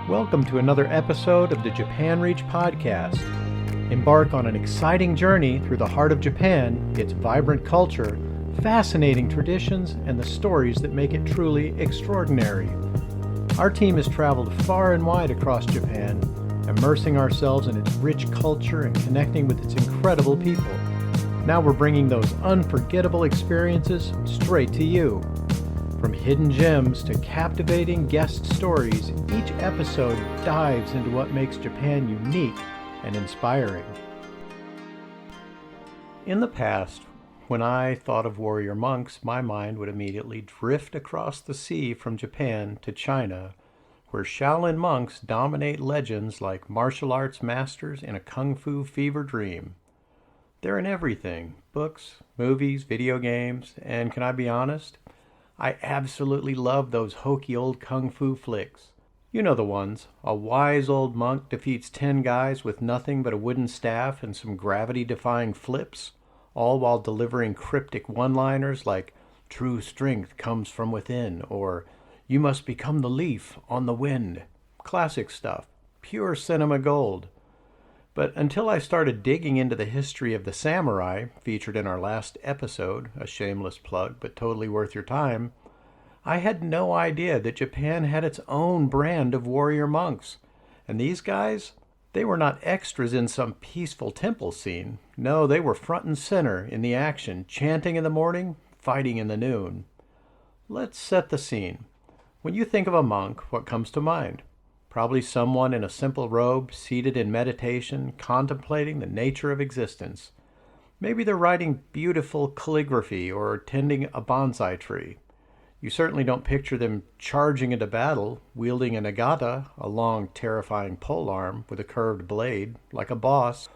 Welcome to another episode of the Japan Reach podcast. Embark on an exciting journey through the heart of Japan, its vibrant culture, fascinating traditions, and the stories that make it truly extraordinary. Our team has traveled far and wide across Japan, immersing ourselves in its rich culture and connecting with its incredible people. Now we're bringing those unforgettable experiences straight to you. From hidden gems to captivating guest stories, each episode dives into what makes Japan unique and inspiring. In the past, when I thought of warrior monks, my mind would immediately drift across the sea from Japan to China, where Shaolin monks dominate legends like martial arts masters in a kung fu fever dream. They're in everything: books, movies, video games, and can I be honest? I absolutely love those hokey old kung fu flicks. You know the ones. A wise old monk defeats 10 guys with nothing but a wooden staff and some gravity-defying flips, all while delivering cryptic one-liners like, "True strength comes from within," or "You must become the leaf on the wind." Classic stuff. Pure cinema gold. But until I started digging into the history of the samurai, featured in our last episode, a shameless plug but totally worth your time, I had no idea that Japan had its own brand of warrior monks. And these guys, they were not extras in some peaceful temple scene. No, they were front and center in the action, chanting in the morning, fighting in the noon. Let's set the scene. When you think of a monk, what comes to mind? Probably someone in a simple robe, seated in meditation, contemplating the nature of existence. Maybe they're writing beautiful calligraphy or tending a bonsai tree. You certainly don't picture them charging into battle, wielding a naginata, a long, terrifying polearm with a curved blade, like a boss.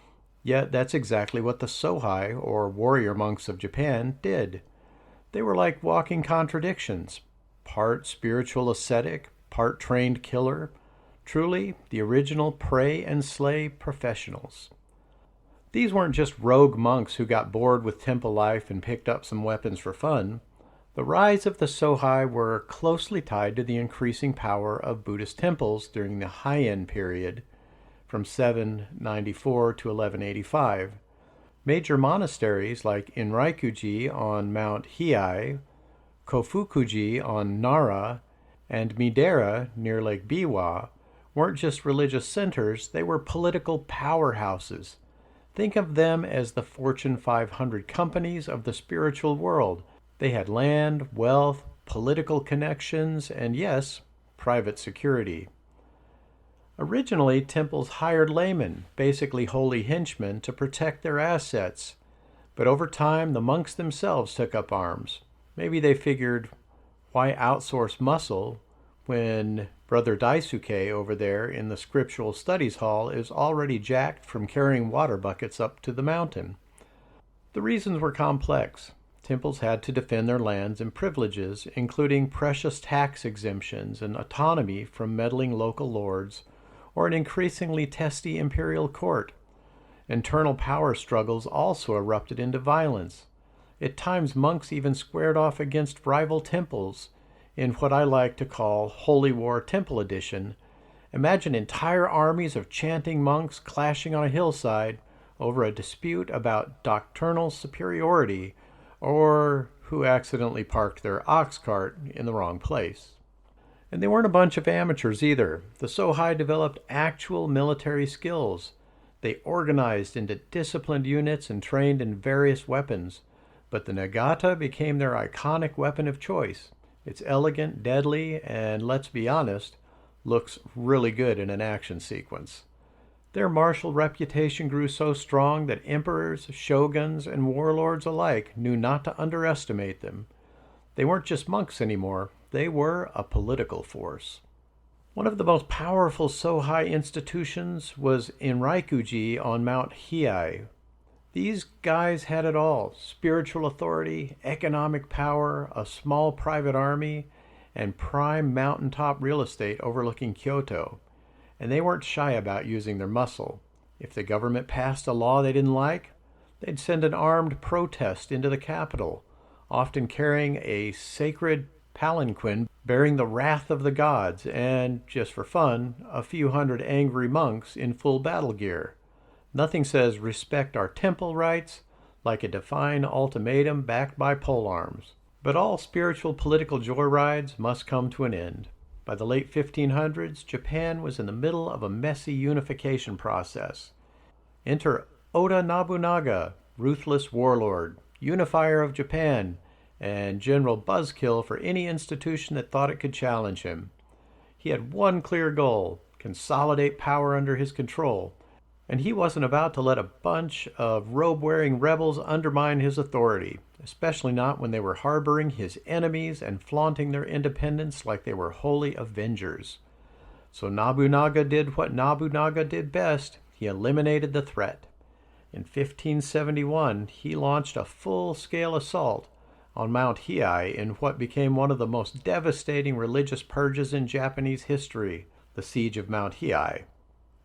Yet that's exactly what the sōhei, or warrior monks of Japan, did. They were like walking contradictions. Part spiritual ascetic, part trained killer. Truly, the original pray and slay professionals. These weren't just rogue monks who got bored with temple life and picked up some weapons for fun. The rise of the Sohei were closely tied to the increasing power of Buddhist temples during the Heian period, from 794 to 1185. Major monasteries like Enryaku-ji on Mount Hiei, Kofuku-ji on Nara, and Midera near Lake Biwa weren't just religious centers, they were political powerhouses. Think of them as the Fortune 500 companies of the spiritual world. They had land, wealth, political connections, and yes, private security. Originally, temples hired laymen, basically holy henchmen, to protect their assets. But over time, the monks themselves took up arms. Maybe they figured, why outsource muscle when Brother Daisuke over there in the scriptural studies hall is already jacked from carrying water buckets up to the mountain? The reasons were complex. Temples had to defend their lands and privileges, including precious tax exemptions and autonomy from meddling local lords, or an increasingly testy imperial court. Internal power struggles also erupted into violence. At times, monks even squared off against rival temples in what I like to call Holy War Temple Edition. Imagine entire armies of chanting monks clashing on a hillside over a dispute about doctrinal superiority or who accidentally parked their ox cart in the wrong place. And they weren't a bunch of amateurs either. The Sohei developed actual military skills. They organized into disciplined units and trained in various weapons. But the naginata became their iconic weapon of choice. It's elegant, deadly, and let's be honest, looks really good in an action sequence. Their martial reputation grew so strong that emperors, shoguns, and warlords alike knew not to underestimate them. They weren't just monks anymore, they were a political force. One of the most powerful Sohei institutions was Enryaku-ji on Mount Hiei. These guys had it all: spiritual authority, economic power, a small private army, and prime mountaintop real estate overlooking Kyoto. And they weren't shy about using their muscle. If the government passed a law they didn't like, they'd send an armed protest into the capital, often carrying a sacred palanquin bearing the wrath of the gods, and, just for fun, a few hundred angry monks in full battle gear. Nothing says respect our temple rights like a defiant ultimatum backed by polearms. But all spiritual political joyrides must come to an end. By the late 1500s, Japan was in the middle of a messy unification process. Enter Oda Nobunaga, ruthless warlord, unifier of Japan, and general buzzkill for any institution that thought it could challenge him. He had one clear goal: consolidate power under his control, and he wasn't about to let a bunch of robe-wearing rebels undermine his authority, especially not when they were harboring his enemies and flaunting their independence like they were holy avengers. So Nobunaga did what Nobunaga did best. He eliminated the threat. In 1571, he launched a full-scale assault on Mount Hiei in what became one of the most devastating religious purges in Japanese history, the Siege of Mount Hiei.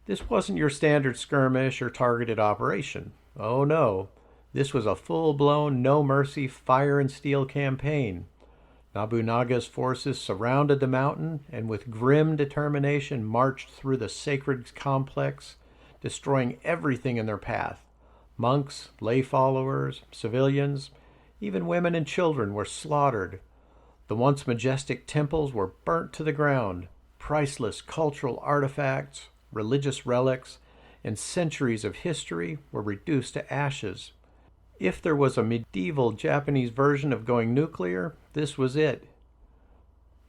This wasn't your standard skirmish or targeted operation. Oh no, this was a full-blown, no-mercy, fire-and-steel campaign. Nobunaga's forces surrounded the mountain and with grim determination marched through the sacred complex, destroying everything in their path. Monks, lay followers, civilians, even women and children were slaughtered. The once majestic temples were burnt to the ground. Priceless cultural artifacts, religious relics, and centuries of history were reduced to ashes. If there was a medieval Japanese version of going nuclear, this was it.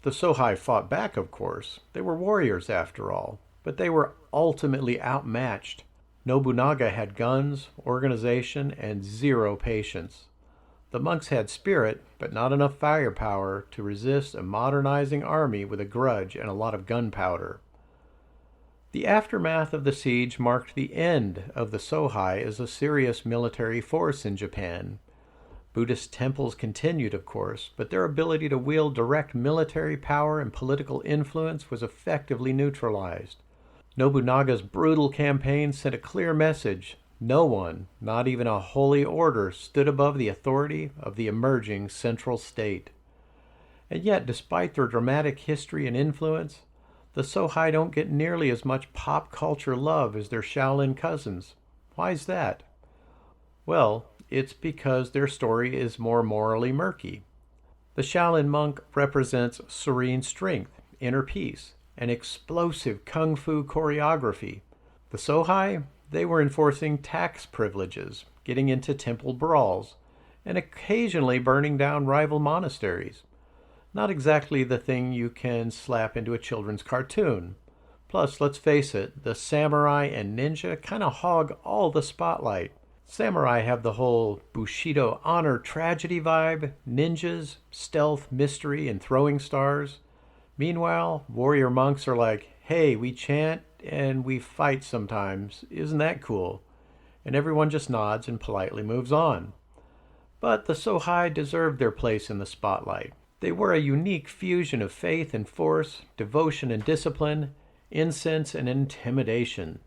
The Sohei fought back, of course. They were warriors, after all, but they were ultimately outmatched. Nobunaga had guns, organization, and zero patience. The monks had spirit, but not enough firepower to resist a modernizing army with a grudge and a lot of gunpowder. The aftermath of the siege marked the end of the Sohei as a serious military force in Japan. Buddhist temples continued, of course, but their ability to wield direct military power and political influence was effectively neutralized. Nobunaga's brutal campaign sent a clear message. No one, not even a holy order, stood above the authority of the emerging central state. And yet, despite their dramatic history and influence, the Sohei don't get nearly as much pop culture love as their Shaolin cousins. Why is that? Well, it's because their story is more morally murky. The Shaolin monk represents serene strength, inner peace, and explosive kung fu choreography. The Sohei, they were enforcing tax privileges, getting into temple brawls, and occasionally burning down rival monasteries. Not exactly the thing you can slap into a children's cartoon. Plus, let's face it, the samurai and ninja kind of hog all the spotlight. Samurai have the whole Bushido honor tragedy vibe, ninjas, stealth, mystery, and throwing stars. Meanwhile, warrior monks are like, hey, we chant and we fight sometimes. Isn't that cool? And everyone just nods and politely moves on. But the Sohei deserved their place in the spotlight. They were a unique fusion of faith and force, devotion and discipline, incense and intimidation.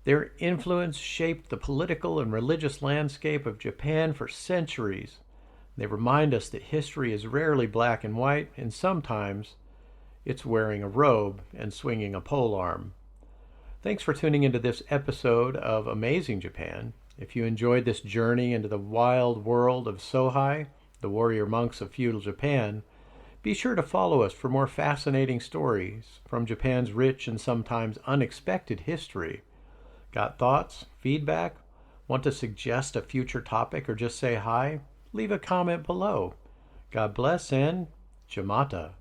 Their influence shaped the political and religious landscape of Japan for centuries. They remind us that history is rarely black and white, and sometimes it's wearing a robe and swinging a polearm. Thanks for tuning into this episode of Amazing Japan. If you enjoyed this journey into the wild world of Sohei, the warrior monks of feudal Japan, be sure to follow us for more fascinating stories from Japan's rich and sometimes unexpected history. Got thoughts? Feedback? Want to suggest a future topic or just say hi? Leave a comment below. God bless and Jamata.